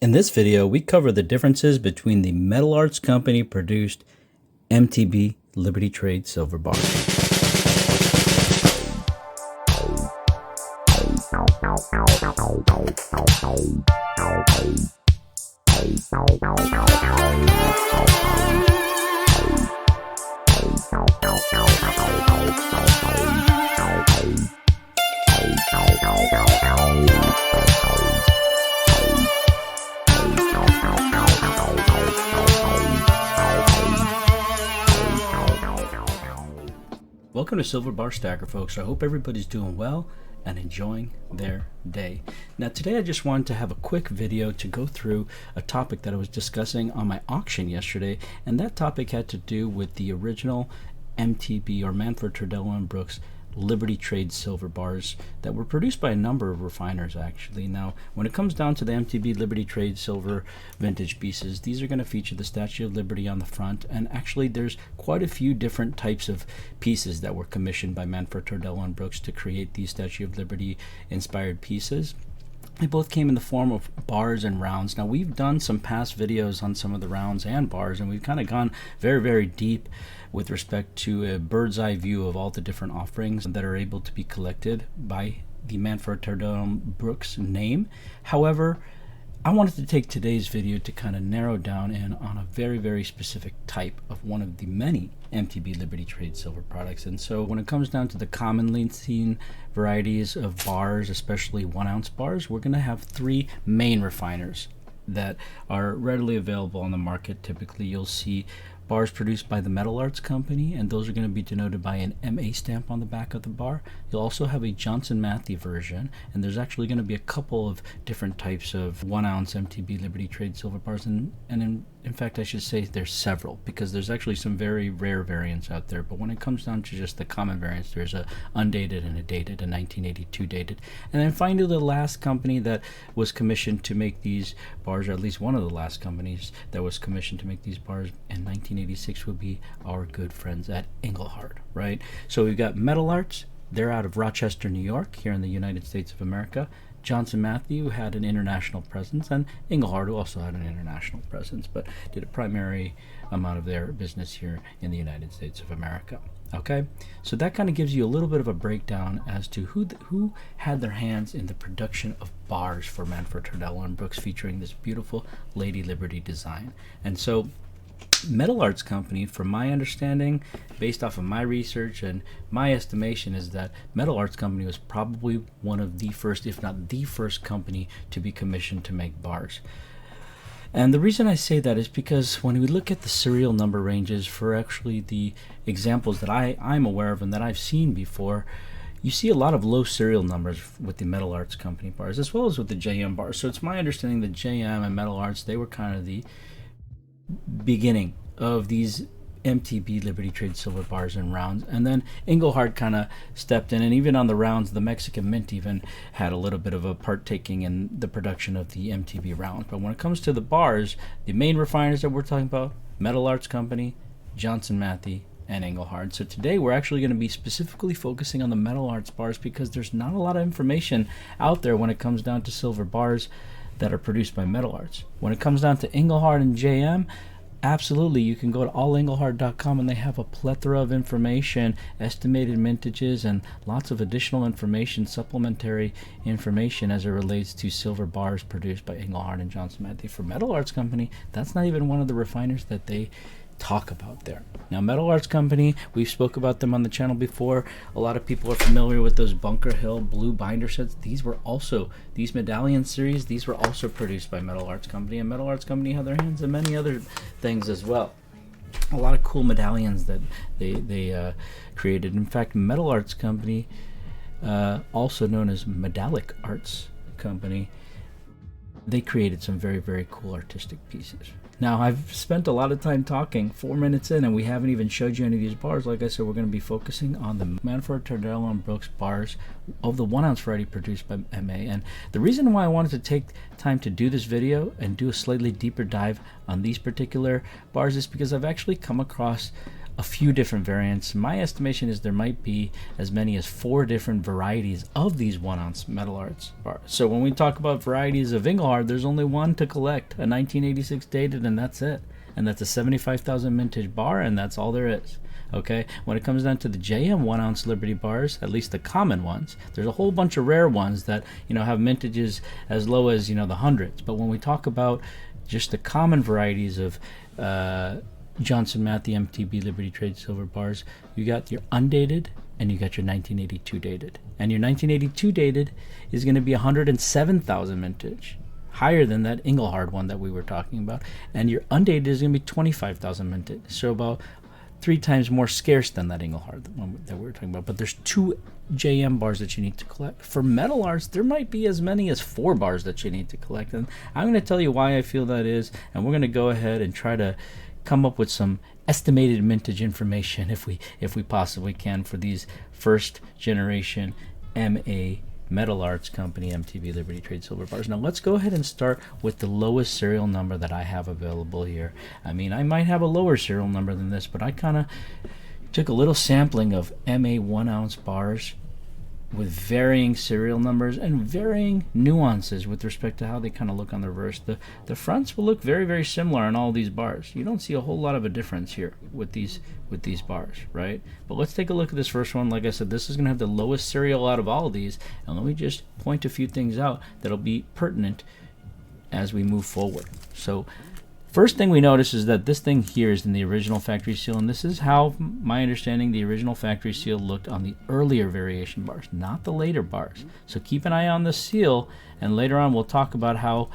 In this video, we cover the differences between the Metal Arts Company produced MTB Liberty Trade silver bar. Welcome to Silver Bar Stacker, folks. I hope everybody's doing well and enjoying their day. Now today I just wanted to have a quick video to go through a topic that I was discussing on my auction yesterday, and that topic had to do with the original MTB or Manfred Tardello & Brooks Liberty Trade silver bars that were produced by a number of refiners actually. Now when it comes down to the MTB Liberty Trade silver vintage pieces, these are going to feature the Statue of Liberty on the front, and actually there's quite a few different types of pieces that were commissioned by Manfred Tardello & Brooks to create these Statue of Liberty inspired pieces. They both came in the form of bars and rounds. Now we've done some past videos on some of the rounds and bars, and we've kind of gone very deep with respect to a bird's eye view of all the different offerings that are able to be collected by the Manfred Tardello & Brooks name. However, I wanted to take today's video to kind of narrow down in on a very specific type of one of the many MTB Liberty Trade silver products. And so when it comes down to the commonly seen varieties of bars, especially 1 ounce bars, we're going to have three main refiners that are readily available on the market. Typically you'll see bars produced by the Metal Arts Company, and those are going to be denoted by an MA stamp on the back of the bar. You'll also have a Johnson Matthey version, and there's actually going to be a couple of different types of 1 ounce MTB Liberty Trade silver bars, and in fact I should say there's several, because there's actually some very rare variants out there. But when it comes down to just the common variants, there's a undated and a dated, a 1982 dated. And then finally the last company that was commissioned to make these bars, or at least one of the last companies that was commissioned to make these bars in 1986, would be our good friends at Engelhard, right? So we've got Metal Arts, they're out of Rochester, New York, here in the United States of America. Johnson Matthey, who had an international presence, and Engelhard, who also had an international presence, but did a primary amount of their business here in the United States of America. Okay, so that kind of gives you a little bit of a breakdown as to who had their hands in the production of bars for Manfred Tardello & Brooks, featuring this beautiful Lady Liberty design. And so Metal Arts Company, from my understanding, based off of my research and my estimation, is that Metal Arts Company was probably one of the first, if not the first company to be commissioned to make bars. And the reason I say that is because when we look at the serial number ranges for actually the examples that I'm aware of and that I've seen before, you see a lot of low serial numbers with the Metal Arts Company bars, as well as with the JM bars. So it's my understanding that JM and Metal Arts, they were kind of the beginning of these MTB Liberty Trade silver bars and rounds, and then Engelhard kind of stepped in, and even on the rounds the Mexican Mint even had a little bit of a partaking in the production of the MTB rounds. But when it comes to the bars, the main refiners that we're talking about, Metal Arts Company, Johnson Matthey, and Engelhard. So today we're actually going to be specifically focusing on the Metal Arts bars, because there's not a lot of information out there when it comes down to silver bars that are produced by Metal Arts. When it comes down to Engelhard and JM, absolutely, you can go to allengelhard.com and they have a plethora of information, estimated mintages, and lots of additional information, supplementary information as it relates to silver bars produced by Engelhard and Johnson Matthey. For Metal Arts Company, that's not even one of the refiners that they talk about there. Now Metal Arts Company, we've spoke about them on the channel before. A lot of people are familiar with those Bunker Hill blue binder sets. These medallion series, these were also produced by Metal Arts Company, and Metal Arts Company had their hands in many other things as well. A lot of cool medallions that they created. In fact, Metal Arts Company, also known as Medallic Arts Company, they created some very cool artistic pieces. Now, I've spent a lot of time talking, 4 minutes in, and we haven't even showed you any of these bars. Like I said, we're going to be focusing on the Manfred Tardello & Brooks bars of the 1 ounce variety produced by MA. And the reason why I wanted to take time to do this video and do a slightly deeper dive on these particular bars is because I've actually come across a few different variants. My estimation is there might be as many as 4 different varieties of these 1-ounce metal arts bars. So when we talk about varieties of Engelhard, there's only one to collect, a 1986 dated, and that's it. And that's a 75,000 mintage bar, and that's all there is. Okay, when it comes down to the JM 1-ounce Liberty bars, at least the common ones, there's a whole bunch of rare ones that, you know, have mintages as low as, you know, the hundreds. But when we talk about just the common varieties of Johnson Matthey MTB Liberty Trade silver bars, you got your undated and you got your 1982 dated. And your 1982 dated is going to be 107,000 mintage, higher than that Engelhard one that we were talking about. And your undated is going to be 25,000 mintage, so about 3 times more scarce than that Engelhard one that we were talking about. But there's 2 JM bars that you need to collect. For metal arts, there might be as many as 4 bars that you need to collect. And I'm going to tell you why I feel that is, and we're going to go ahead and try to come up with some estimated mintage information if we possibly can for these first generation MA Metal Arts Company MTB Liberty Trade silver bars. Now let's go ahead and start with the lowest serial number that I have available here. I mean, I might have a lower serial number than this, but I kind of took a little sampling of MA 1-ounce bars with varying serial numbers and varying nuances with respect to how they kind of look on the reverse. The fronts will look very, very similar on all these bars. You don't see a whole lot of a difference here with these bars, right? But let's take a look at this first one. Like I said, this is going to have the lowest serial out of all of these, and let me just point a few things out that'll be pertinent as we move forward. So first thing we notice is that this thing here is in the original factory seal, and this is how my understanding the original factory seal looked on the earlier variation bars, not the later bars. So keep an eye on the seal, and later on we'll talk about how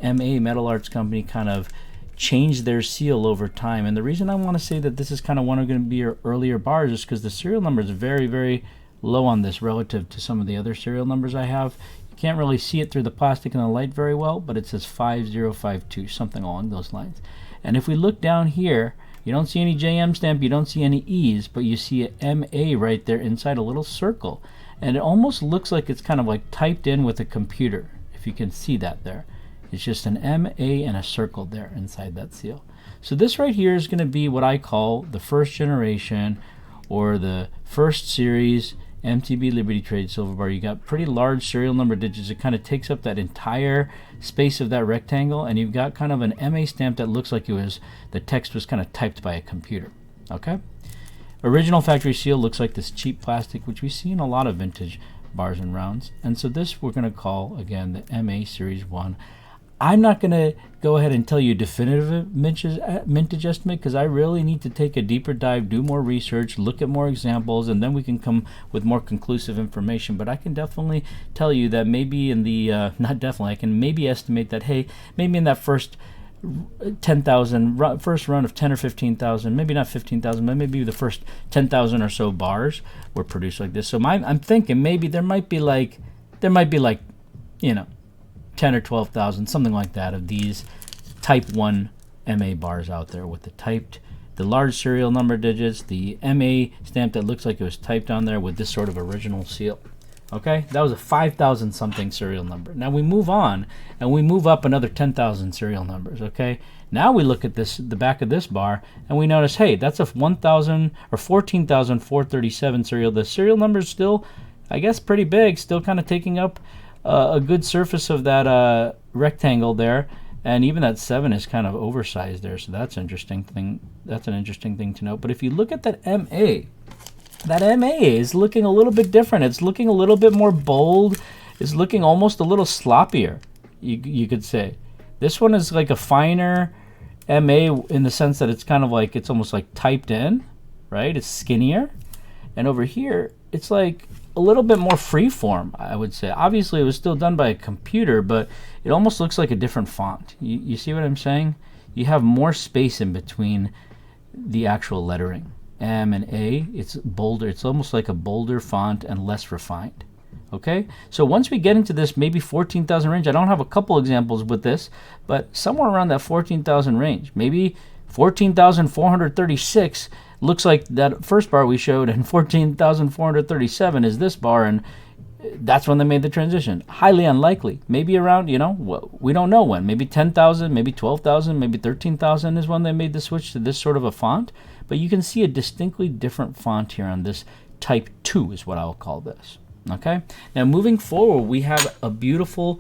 MA Metal Arts Company kind of changed their seal over time. And the reason I want to say that this is kind of one of going to be your earlier bars is because the serial number is very, very low on this relative to some of the other serial numbers I have. Can't really see it through the plastic and the light very well, but it says 5052, something along those lines. And if we look down here, you don't see any JM stamp, you don't see any E's, but you see a MA right there inside a little circle. And it almost looks like it's kind of like typed in with a computer, if you can see that there. It's just an MA and a circle there inside that seal. So this right here is going to be what I call the first generation or the first series MTB Liberty Trade silver bar. You got pretty large serial number digits. It kind of takes up that entire space of that rectangle, and you've got kind of an MA stamp that looks like it was, the text was kind of typed by a computer. Okay? Original factory seal looks like this cheap plastic, which we see in a lot of vintage bars and rounds. And so this we're going to call, again, the MA Series 1. I'm not going to go ahead and tell you definitive mintage estimate because I really need to take a deeper dive, do more research, look at more examples, and then we can come with more conclusive information. But I can definitely tell you that maybe in the, not definitely, I can maybe estimate that, hey, maybe in that first 10,000, first run of 10 or 15,000, maybe not 15,000, but maybe the first 10,000 or so bars were produced like this. So I'm thinking maybe there might be like, you know, 10 or 12,000, something like that, of these type 1 MA bars out there with the large serial number digits, the MA stamp that looks like it was typed on there with this sort of original seal. Okay, that was a 5,000 something serial number. Now we move on and we move up another 10,000 serial numbers. Okay, now we look at this, the back of this bar, and we notice, hey, that's a 1,000 or 14,437 serial. The serial number is still, I guess, pretty big, still kind of taking up a good surface of that rectangle there, and even that 7 is kind of oversized there, so that's an interesting thing. That's an interesting thing to note. But if you look at that MA is looking a little bit different. It's looking a little bit more bold. It's looking almost a little sloppier, you could say. This one is like a finer MA in the sense that it's kind of like, it's almost like typed in, right? It's skinnier. And over here, it's like a little bit more freeform, I would say. Obviously, it was still done by a computer, but it almost looks like a different font. You see what I'm saying? You have more space in between the actual lettering. M and A, it's bolder. It's almost like a bolder font and less refined. Okay? So once we get into this maybe 14,000 range, I don't have a couple examples with this, but somewhere around that 14,000 range, maybe 14,436 looks like that first bar we showed, and 14,437 is this bar, and that's when they made the transition. Highly unlikely. Maybe around, you know, we don't know when. Maybe 10,000, maybe 12,000, maybe 13,000 is when they made the switch to this sort of a font. But you can see a distinctly different font here on this type 2 is what I'll call this. Okay. Now moving forward, we have a beautiful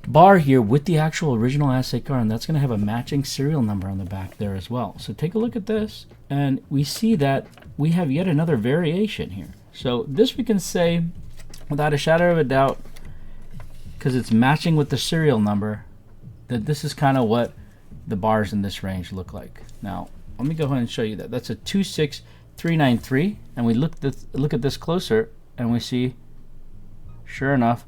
bar here with the actual original assay card, and that's going to have a matching serial number on the back there as well. So take a look at this, and we see that we have yet another variation here. So this we can say without a shadow of a doubt, because it's matching with the serial number, that this is kind of what the bars in this range look like. Now let me go ahead and show you that. That's a 26393, and we look at this closer, and we see, sure enough,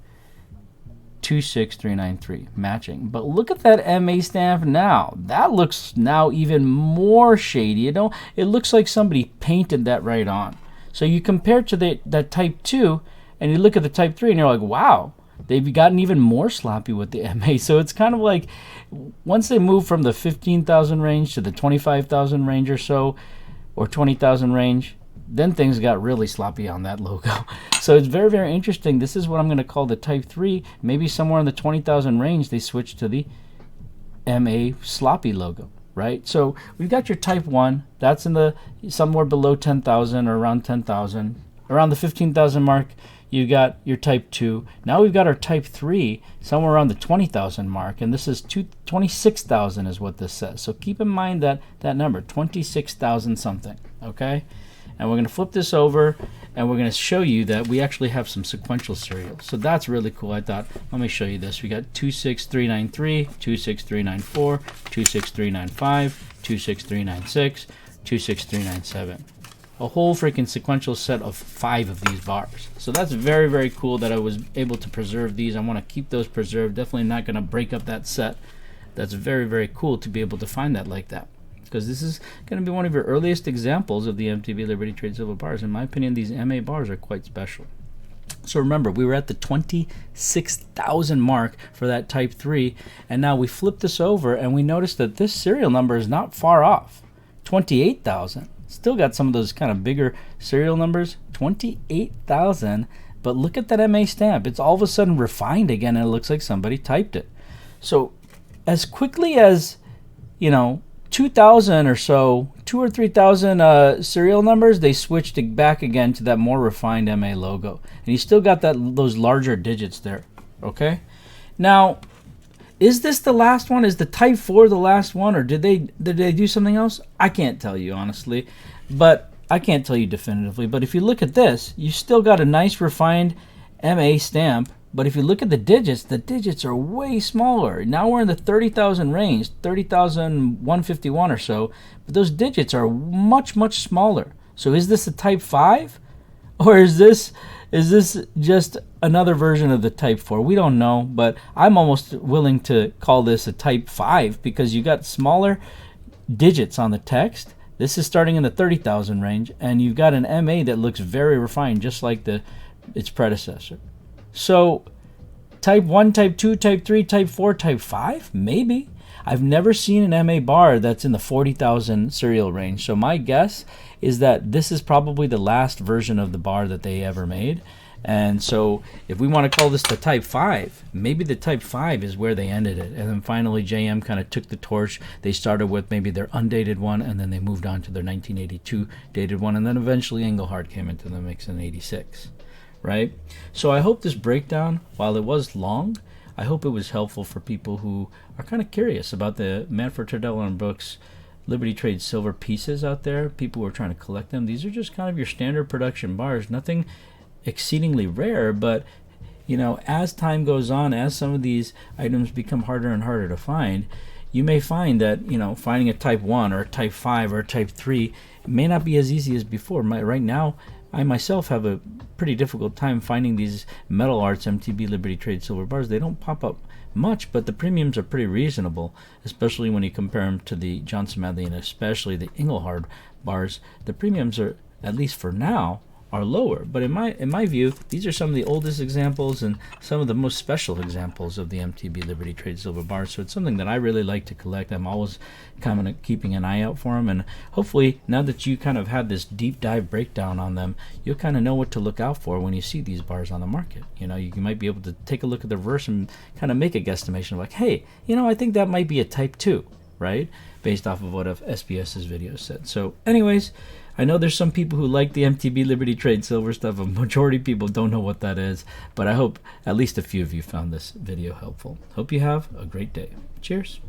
26393 matching. But look at that MA stamp now. That looks now even more shady. You know, it looks like somebody painted that right on. So you compare to that type 2, and you look at the type 3, and you're like, wow, they've gotten even more sloppy with the MA. So it's kind of like once they move from the 15,000 range to the 25,000 range or so, or 20,000 range, then things got really sloppy on that logo. So it's very, very interesting. This is what I'm going to call the type 3. Maybe somewhere in the 20,000 range, they switch to the MA sloppy logo, right? So we've got your type 1. That's in the somewhere below 10,000 or around 10,000. Around the 15,000 mark, you got your type 2. Now we've got our type 3 somewhere around the 20,000 mark, and this is 26,000 is what this says. So keep in mind that number, 26,000 something, okay? And we're going to flip this over, and we're going to show you that we actually have some sequential serials. So that's really cool. I thought, let me show you this. We got 26393, 26394, 26395, 26396, 26397. A whole freaking sequential set of 5 of these bars. So that's very, very cool that I was able to preserve these. I want to keep those preserved. Definitely not going to break up that set. That's very, very cool to be able to find that like that, because this is going to be one of your earliest examples of the MTB Liberty Trade Silver bars. In my opinion, these MA bars are quite special. So remember, we were at the 26,000 mark for that type 3, and now we flip this over and we notice that this serial number is not far off, 28,000. Still got some of those kind of bigger serial numbers, 28,000, but look at that MA stamp. It's all of a sudden refined again, and it looks like somebody typed it. So as quickly as, you know, 2,000 or so, 2,000 or 3,000 serial numbers, they switched back again to that more refined MA logo, and you still got those larger digits there. Okay, now is this the last one? Is the type 4 the last one, or did they do something else? I can't tell you honestly, but I can't tell you definitively. But if you look at this, you still got a nice refined MA stamp. But if you look at the digits are way smaller. Now we're in the 30,000 range, 30,151 or so, but those digits are much, much smaller. So is this a type 5? Or is this just another version of the type 4? We don't know, but I'm almost willing to call this a type 5 because you got smaller digits on the text. This is starting in the 30,000 range, and you've got an MA that looks very refined, just like its predecessor. So type 1, type 2, type 3, type 4, type 5? Maybe. I've never seen an MA bar that's in the 40,000 serial range. So my guess is that this is probably the last version of the bar that they ever made. And so if we want to call this the type 5, maybe the type 5 is where they ended it. And then finally JM kind of took the torch. They started with maybe their undated one, and then they moved on to their 1982 dated one. And then eventually Engelhard came into the mix in 86. Right? So I hope this breakdown, while it was long, I hope it was helpful for people who are kind of curious about the Manfred Tardella & Brooks Liberty Trade Silver pieces out there, people who are trying to collect them. These are just kind of your standard production bars, nothing exceedingly rare, but you know, as time goes on, as some of these items become harder and harder to find, you may find that, you know, finding a type 1 or a type 5 or a type 3 may not be as easy as before. Right now, I myself have a pretty difficult time finding these Metal Arts MTB Liberty Trade Silver bars. They don't pop up much, but the premiums are pretty reasonable, especially when you compare them to the Johnson Matthey and especially the Engelhard bars. The premiums are, at least for now, are lower. But in my view, these are some of the oldest examples and some of the most special examples of the MTB Liberty Trade silver bars. So it's something that I really like to collect. I'm always kind of keeping an eye out for them, and hopefully now that you kind of had this deep dive breakdown on them, you'll kind of know what to look out for when you see these bars on the market. You know, you might be able to take a look at the reverse and kind of make a guesstimation of like, hey, you know, I think that might be a type 2, right? Based off of what SBS's video said. So anyways, I know there's some people who like the MTB Liberty Trade silver stuff. A majority of people don't know what that is, but I hope at least a few of you found this video helpful. Hope you have a great day. Cheers.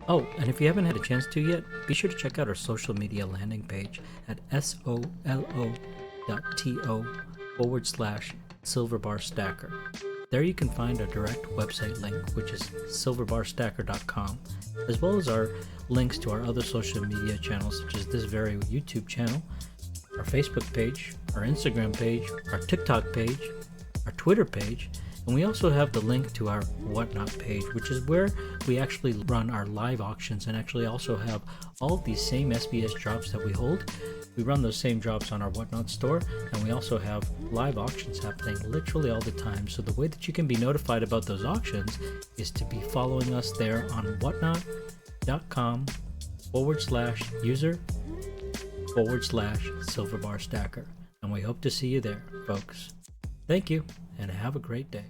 Oh, and if you haven't had a chance to yet, be sure to check out our social media landing page at solo.to/silverbarstacker. There you can find our direct website link, which is silverbarstacker.com, as well as our links to our other social media channels, such as this very YouTube channel, our Facebook page, our Instagram page, our TikTok page, our Twitter page, and we also have the link to our Whatnot page, which is where we actually run our live auctions and actually also have all of these same SBS drops that we hold. We run those same drops on our Whatnot store, and we also have live auctions happening literally all the time. So the way that you can be notified about those auctions is to be following us there on whatnot.com/user/silverbarstacker. And we hope to see you there, folks. Thank you, and have a great day.